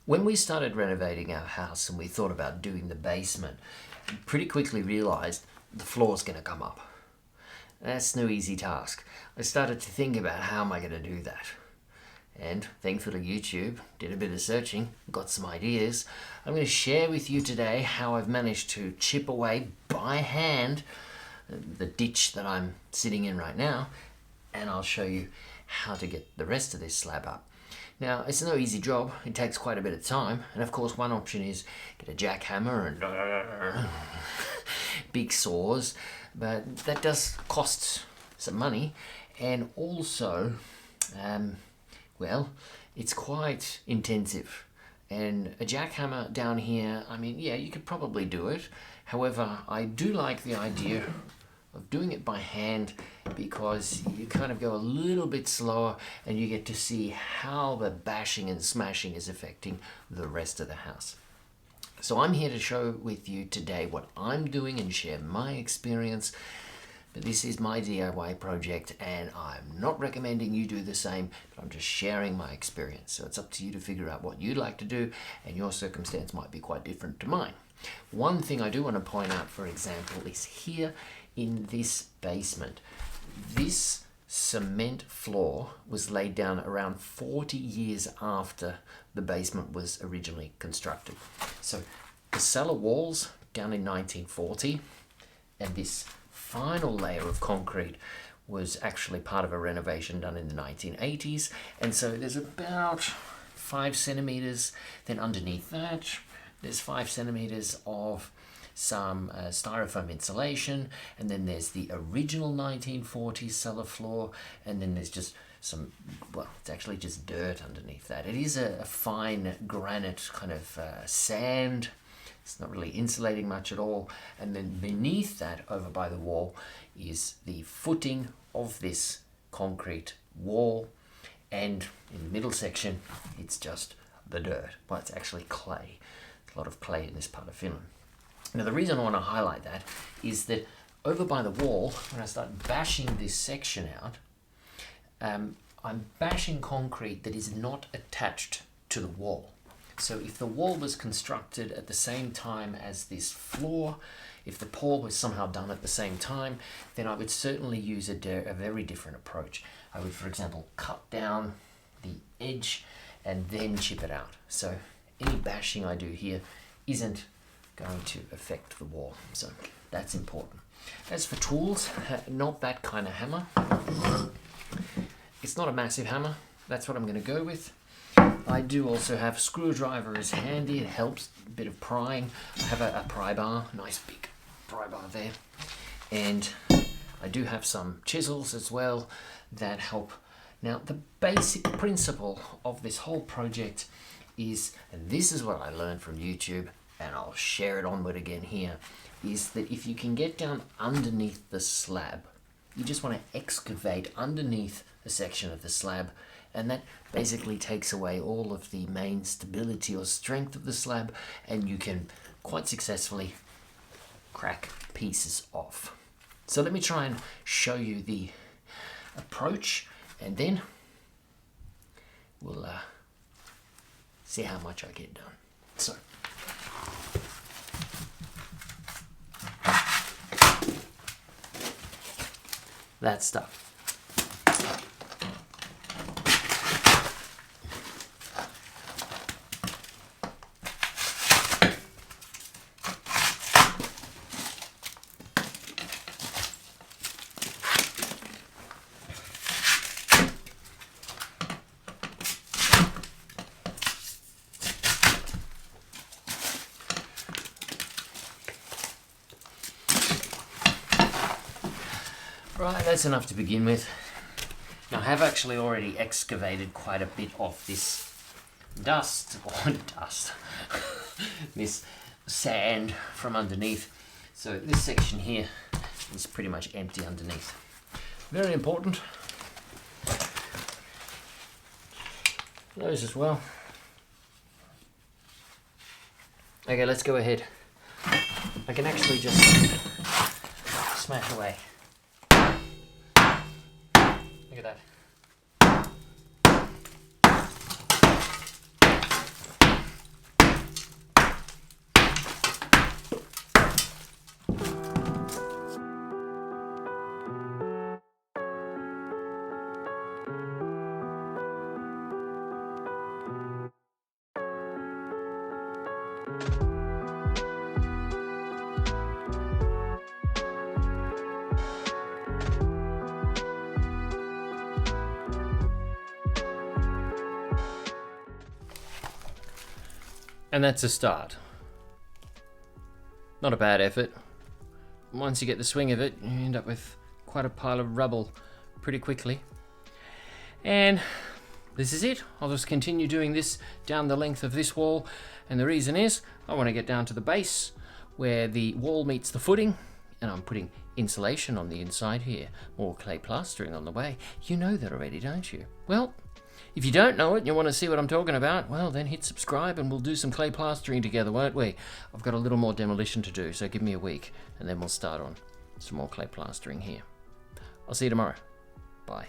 When we started renovating our house and we thought about doing the basement, we pretty quickly realized the floor's going to come up. That's no easy task. I started to think about how am I going to do that. And thankfully YouTube did a bit of searching, got some ideas. I'm going to share with you today how I've managed to chip away by hand the ditch that I'm sitting in right now, and I'll show you how to get the rest of this slab up. Now, it's no easy job. It takes quite a bit of time. And of course, one option is get a jackhammer and big saws, but that does cost some money. And also, well, it's quite intensive. And a jackhammer down here, I mean, yeah, you could probably do it. However, I do like the idea of doing it by hand because you kind of go a little bit slower and you get to see how the bashing and smashing is affecting the rest of the house. So I'm here to show with you today what I'm doing and share my experience. But this is my DIY project and I'm not recommending you do the same, but I'm just sharing my experience. So it's up to you to figure out what you'd like to do, and your circumstance might be quite different to mine. One thing I do want to point out, for example, is here in this basement. This cement floor was laid down around 40 years after the basement was originally constructed. So the cellar walls down in 1940, and this final layer of concrete was actually part of a renovation done in the 1980s. And so there's about 5 centimeters. Then underneath that, there's 5 centimeters of some styrofoam insulation, and then there's the original 1940s cellar floor, and then there's just some, well, it's actually just dirt underneath that. It is a fine granite kind of sand. It's not really insulating much at all. And then beneath that, over by the wall, is the footing of this concrete wall, and in the middle section it's just the dirt. Well, it's actually clay. There's a lot of clay in this part of Finland. Now, the reason I want to highlight that is that over by the wall, when I start bashing this section out, I'm bashing concrete that is not attached to the wall. So if the wall was constructed at the same time as this floor, if the pour was somehow done at the same time, then I would certainly use a very different approach. I would, for example, cut down the edge and then chip it out. So any bashing I do here isn't going to affect the wall, so that's important. As for tools, not that kind of hammer. It's not a massive hammer. That's what I'm going to go with. I do also have screwdriver is handy. It helps a bit of prying. I have a pry bar, nice big pry bar there, and I do have some chisels as well that help. Now, the basic principle of this whole project is, and this is what I learned from YouTube, and I'll share it onward again here, is that if you can get down underneath the slab, you just want to excavate underneath a section of the slab, and that basically takes away all of the main stability or strength of the slab, and you can quite successfully crack pieces off. So let me try and show you the approach, and then we'll see how much I get done. So that stuff. Right, that's enough to begin with. Now, I have actually already excavated quite a bit of this this sand from underneath. So this section here is pretty much empty underneath. Very important. Those as well. Okay, let's go ahead. I can actually just smash away. Look at that. And that's a start. Not a bad effort. Once you get the swing of it, you end up with quite a pile of rubble pretty quickly. And this is it. I'll just continue doing this down the length of this wall. And the reason is, I want to get down to the base where the wall meets the footing. And I'm putting insulation on the inside here. More clay plastering on the way. You know that already, don't you? Well, if you don't know it and you want to see what I'm talking about, well, then hit subscribe and we'll do some clay plastering together, won't we? I've got a little more demolition to do, so give me a week and then we'll start on some more clay plastering here. I'll see you tomorrow. Bye.